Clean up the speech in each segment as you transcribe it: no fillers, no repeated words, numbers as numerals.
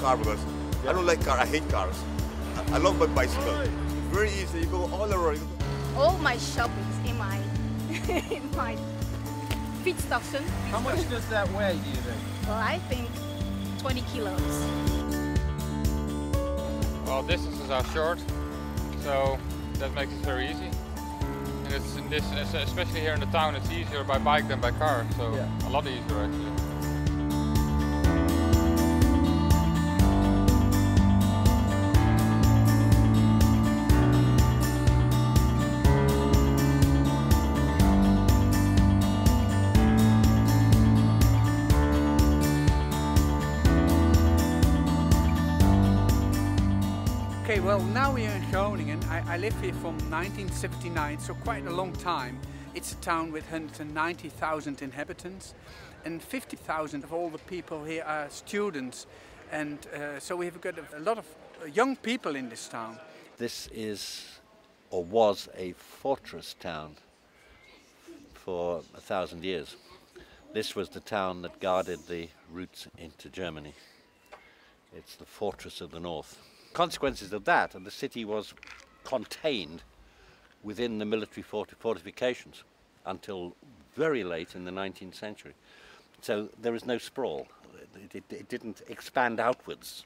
car because I don't like car. I hate cars. I love my bicycle. It's very easy. You go all around. All my shopping's in my in my fietstassen. How much does that weigh, do you think? Well, I think 20 kilos. Well, distances are short, so that makes it very easy. And it's in this, especially here in the town, it's easier by bike than by car, so a lot easier actually. Okay, well, now we are in Groningen. I live here from 1979, so quite a long time. It's a town with 190,000 inhabitants, and 50,000 of all the people here are students, and so we have got a lot of young people in this town. This is, or was, a fortress town for 1,000 years. This was the town that guarded the routes into Germany. It's the fortress of the north. Consequences of that, and the city was contained within the military fortifications until very late in the 19th century. So there is no sprawl. It didn't expand outwards,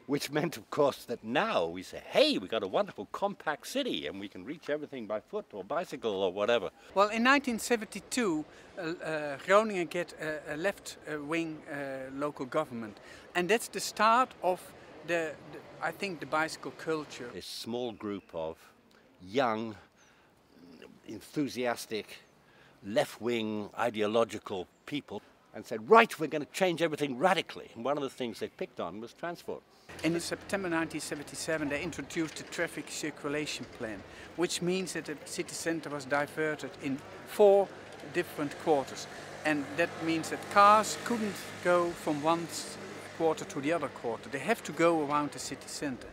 which meant, of course, that now we say, hey, we've got a wonderful compact city and we can reach everything by foot or bicycle or whatever. Well, in 1972, Groningen get a left-wing local government, and that's the start of I think the bicycle culture. A small group of young, enthusiastic, left-wing ideological people and said, right, we're going to change everything radically. And one of the things they picked on was transport. In September 1977 they introduced the traffic circulation plan, which means that the city centre was diverted in 4 different quarters. And that means that cars couldn't go from one quarter to the other quarter. They have to go around the city centre.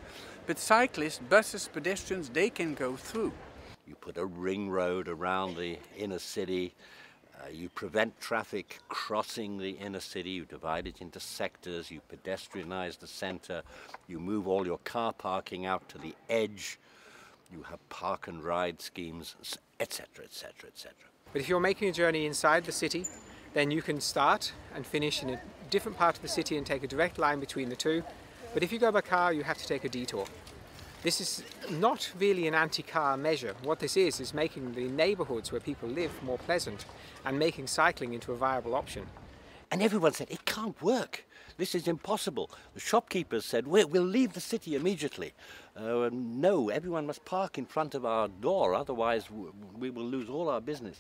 But cyclists, buses, pedestrians, they can go through. You put a ring road around the inner city, you prevent traffic crossing the inner city, you divide it into sectors, you pedestrianize the centre, you move all your car parking out to the edge, you have park and ride schemes, etc., etc., etc. But if you're making a journey inside the city, then you can start and finish in a different part of the city and take a direct line between the two. But if you go by car, you have to take a detour. This is not really an anti-car measure. What this is making the neighbourhoods where people live more pleasant and making cycling into a viable option. And everyone said, it can't work. This is impossible. The shopkeepers said, we'll leave the city immediately. No, everyone must park in front of our door, otherwise we will lose all our business.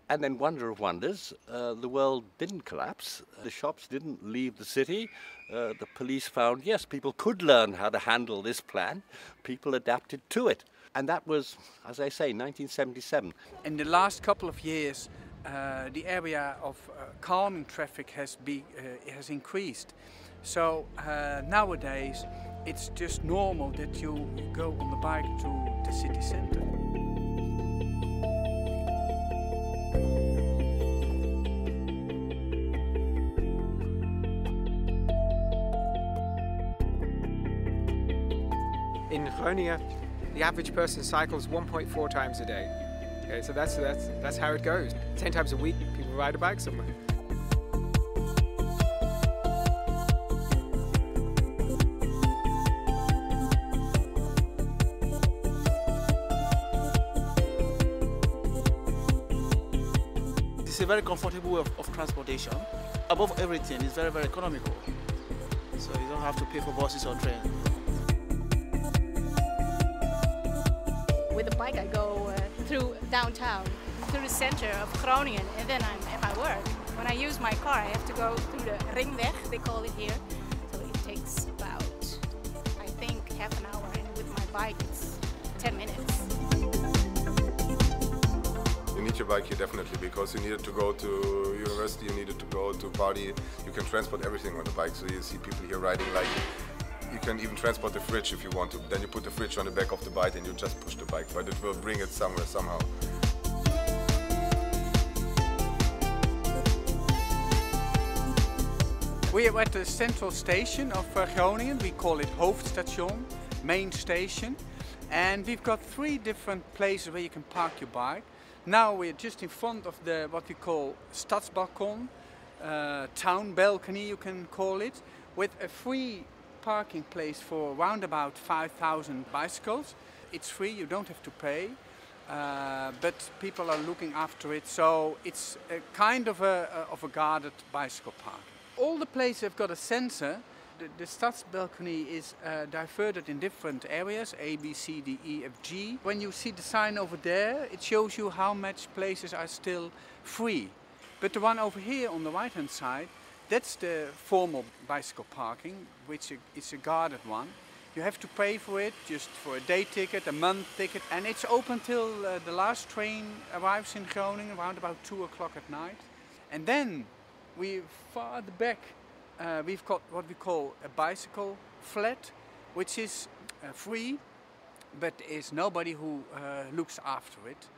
And then, wonder of wonders, the world didn't collapse. The shops didn't leave the city. The police found, yes, people could learn how to handle this plan. People adapted to it. And that was, as I say, 1977. In the last couple of years, the area of calming traffic has increased. So nowadays, it's just normal that you go on the bike to the city centre. In Groningen, the average person cycles 1.4 times a day. Okay, so that's how it goes. 10 times a week, people ride a bike somewhere. It's a very comfortable way of transportation. Above everything, it's very, very economical. So you don't have to pay for buses or trains. With a bike I go through downtown, through the center of Groningen, and then I'm at my work. When I use my car, I have to go through the ringweg, they call it here. So it takes about, I think, half an hour, and with my bike it's 10 minutes. You need your bike here definitely, because you needed to go to university, you needed to go to party. You can transport everything on the bike, so you see people here riding like, you can even transport the fridge if you want to. Then you put the fridge on the back of the bike and you just push the bike, but it will bring it somewhere somehow. We are at the central station of Groningen. We call it Hoofdstation, main station. And we've got 3 different places where you can park your bike. Now we're just in front of the what we call Stadsbalkon, town balcony you can call it, with a free parking place for around about 5,000 bicycles. It's free, you don't have to pay, but people are looking after it, so it's a kind of a guarded bicycle park. All the places have got a sensor. The Stadsbalcony is diverted in different areas, A, B, C, D, E, F, G. When you see the sign over there, it shows you how much places are still free. But the one over here on the right hand side, that's the formal bicycle parking, which is a guarded one. You have to pay for it, just for a day ticket, a month ticket, and it's open till the last train arrives in Groningen around about 2 o'clock at night. And then we farther back we've got what we call a bicycle flat, which is free, but is nobody who looks after it.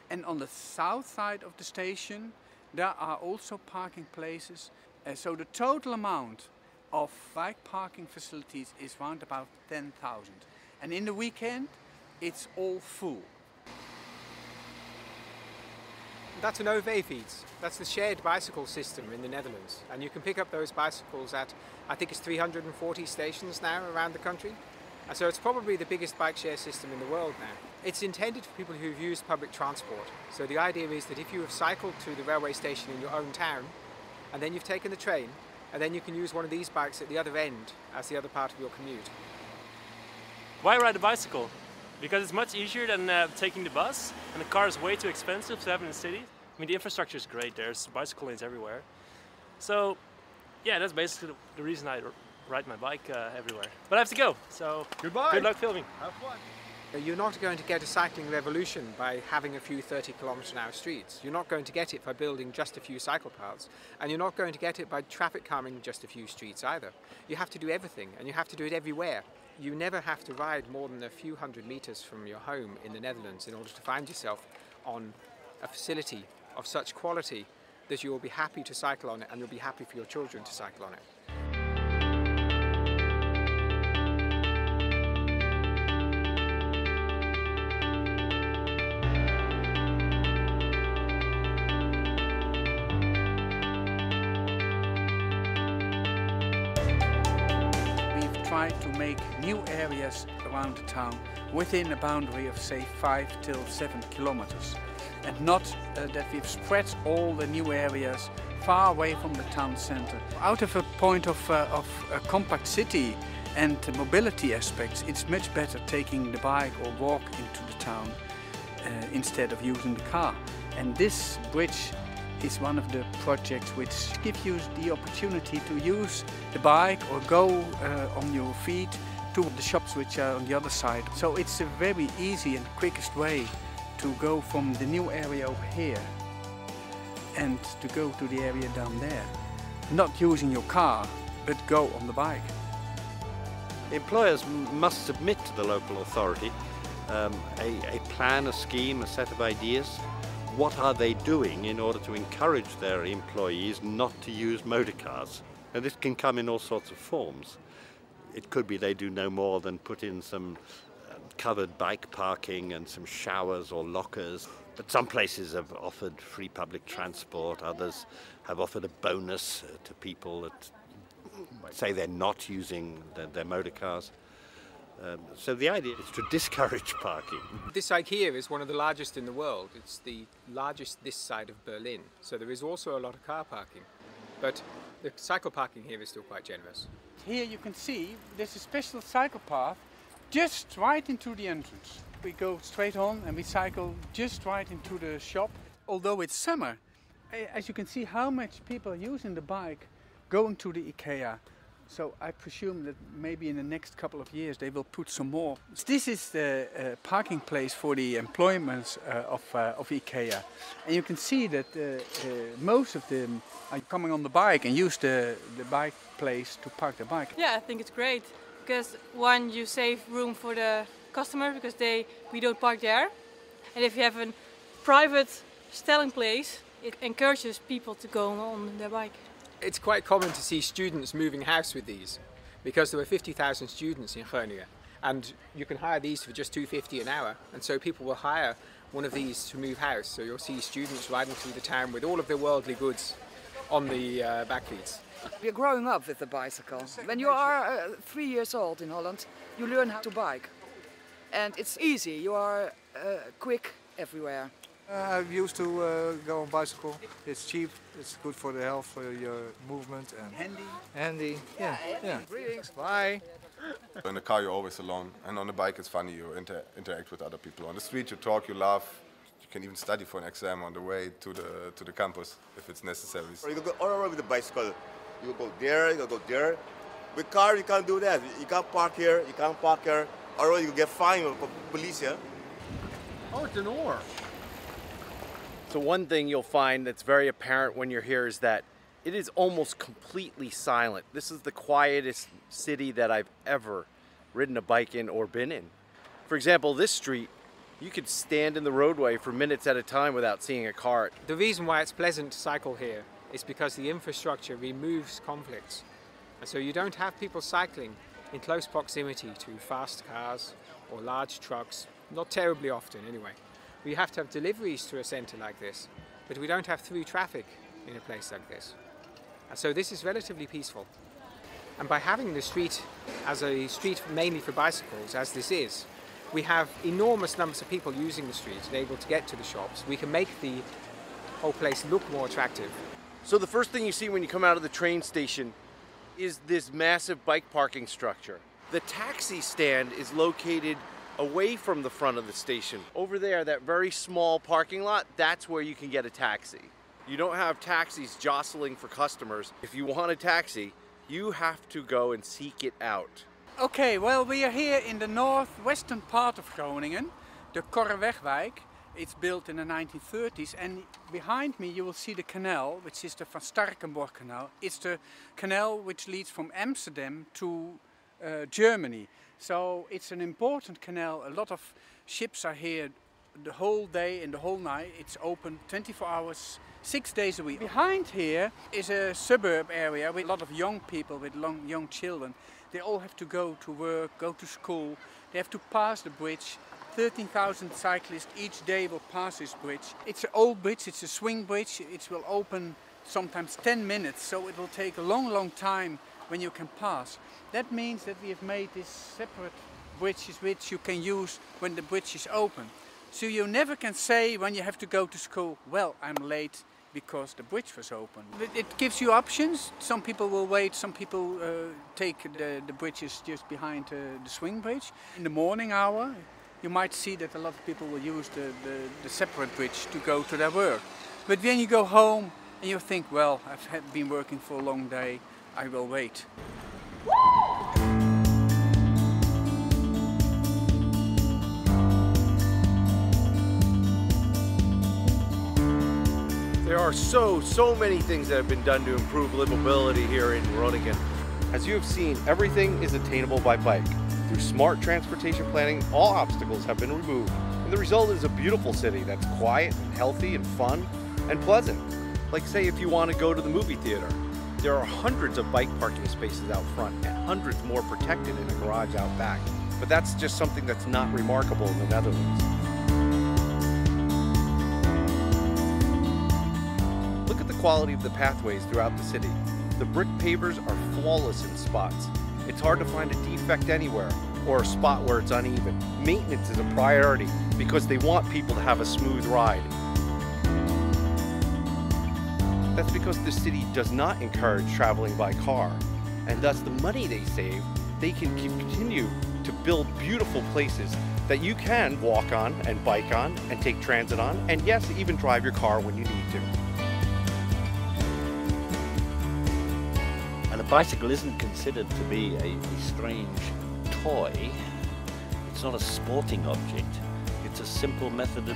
And on the south side of the station, there are also parking places. So the total amount of bike parking facilities is around about 10,000. And in the weekend, it's all full. That's an OV-fiets. That's the shared bicycle system in the Netherlands. And you can pick up those bicycles at, I think it's 340 stations now around the country. And so it's probably the biggest bike share system in the world now. It's intended for people who've used public transport. So the idea is that if you have cycled to the railway station in your own town, and then you've taken the train, and then you can use one of these bikes at the other end as the other part of your commute. Why ride a bicycle? Because it's much easier than taking the bus, and the car is way too expensive to have in the city. I mean, the infrastructure is great, there's bicycle lanes everywhere. So, yeah, that's basically the reason I ride my bike everywhere. But I have to go, so goodbye. Good luck filming. Have fun. You're not going to get a cycling revolution by having a few 30-kilometre-an-hour streets. You're not going to get it by building just a few cycle paths. And you're not going to get it by traffic calming just a few streets either. You have to do everything, and you have to do it everywhere. You never have to ride more than a few hundred metres from your home in the Netherlands in order to find yourself on a facility of such quality that you will be happy to cycle on it, and you'll be happy for your children to cycle on it. Try to make new areas around the town within a boundary of say 5 till 7 kilometers, and not that we've spread all the new areas far away from the town center. Out of a point of a compact city and mobility aspects, it's much better taking the bike or walk into the town instead of using the car. And this bridge is one of the projects which gives you the opportunity to use the bike or go on your feet to the shops which are on the other side. So it's a very easy and quickest way to go from the new area over here and to go to the area down there. Not using your car, but go on the bike. Employers must submit to the local authority a plan, a scheme, a set of ideas. What are they doing in order to encourage their employees not to use motor cars? And this can come in all sorts of forms. It could be they do no more than put in some covered bike parking and some showers or lockers. But some places have offered free public transport, others have offered a bonus to people that say they're not using their motor cars. So the idea is to discourage parking. This site here is one of the largest in the world. It's the largest this side of Berlin. So there is also a lot of car parking. But the cycle parking here is still quite generous. Here you can see there's a special cycle path just right into the entrance. We go straight on and we cycle just right into the shop. Although it's summer, as you can see how much people are using the bike going to the IKEA. So I presume that maybe in the next couple of years they will put some more. This is the parking place for the employments of IKEA. And you can see that most of them are coming on the bike and use the bike place to park their bike. Yeah, I think it's great. Because one, you save room for the customer because we don't park there. And if you have a private stelling place, it encourages people to go on their bike. It's quite common to see students moving house with these, because there were 50,000 students in Groningen, and you can hire these for just $2.50 an hour, and so people will hire one of these to move house. So you'll see students riding through the town with all of their worldly goods on the backfeeds. We're growing up with the bicycle. When you are 3 years old in Holland, you learn how to bike. And it's easy, you are quick everywhere. I'm used to go on bicycle. It's cheap, it's good for the health, for your movement. And handy, yeah. Greetings, bye. In the car you're always alone, and on the bike it's funny, you interact with other people. On the street you talk, you laugh, you can even study for an exam on the way to the campus if it's necessary. You can go all around with the bicycle. You go there, you go there. With car you can't do that. You can't park here, you can't park here. Otherwise you get fined for police here. Oh, it's an oar. So one thing you'll find that's very apparent when you're here is that it is almost completely silent. This is the quietest city that I've ever ridden a bike in or been in. For example, this street, you could stand in the roadway for minutes at a time without seeing a car. The reason why it's pleasant to cycle here is because the infrastructure removes conflicts. And so you don't have people cycling in close proximity to fast cars or large trucks, not terribly often anyway. We have to have deliveries to a centre like this, but we don't have through traffic in a place like this. And so this is relatively peaceful. And by having the street as a street mainly for bicycles, as this is, we have enormous numbers of people using the street and able to get to the shops. We can make the whole place look more attractive. So the first thing you see when you come out of the train station is this massive bike parking structure. The taxi stand is located away from the front of the station. Over there, that very small parking lot, that's where you can get a taxi. You don't have taxis jostling for customers. If you want a taxi, you have to go and seek it out. Okay, well, we are here in the northwestern part of Groningen, the Korrewegwijk. It's built in the 1930s, and behind me you will see the canal, which is the Van Starkenborg Canal. It's the canal which leads from Amsterdam to Germany. So it's an important canal. A lot of ships are here the whole day and the whole night. It's open 24 hours, 6 days a week. Behind here is a suburb area with a lot of young people, with young children. They all have to go to work, go to school. They have to pass the bridge. 13,000 cyclists each day will pass this bridge. It's an old bridge, it's a swing bridge. It will open sometimes 10 minutes, so it will take a long time when you can pass. That means that we have made these separate bridges which you can use when the bridge is open. So you never can say when you have to go to school, well, I'm late because the bridge was open. It gives you options. Some people will wait, some people take the bridges just behind the swing bridge. In the morning hour, you might see that a lot of people will use the separate bridge to go to their work. But when you go home and you think, well, I've been working for a long day, I will wait. There are so many things that have been done to improve livability here in Groningen. As you have seen, everything is attainable by bike. Through smart transportation planning, all obstacles have been removed, and the result is a beautiful city that's quiet and healthy and fun and pleasant. Like say if you want to go to the movie theater. There are hundreds of bike parking spaces out front and hundreds more protected in a garage out back. But that's just something that's not remarkable in the Netherlands. Look at the quality of the pathways throughout the city. The brick pavers are flawless in spots. It's hard to find a defect anywhere or a spot where it's uneven. Maintenance is a priority because they want people to have a smooth ride. That's because the city does not encourage traveling by car, and thus the money they save, they can continue to build beautiful places that you can walk on and bike on and take transit on, and yes, even drive your car when you need to. And a bicycle isn't considered to be a strange toy. It's not a sporting object. It's a simple method of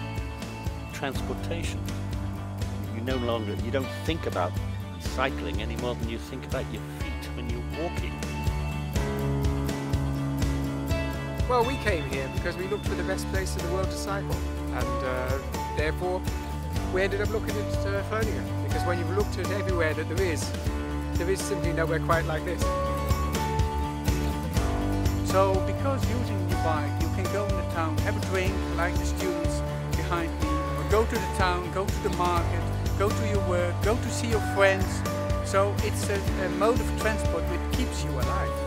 transportation. You don't think about cycling any more than you think about your feet when you're walking. Well, we came here because we looked for the best place in the world to cycle, and therefore we ended up looking at Groningen, because when you've looked at everywhere that there is, there is simply nowhere quite like this. So because using your bike, you can go in the town, have a drink like the students behind me, or go to the town, go to the market, go to your work, go to see your friends. So it's a mode of transport which keeps you alive.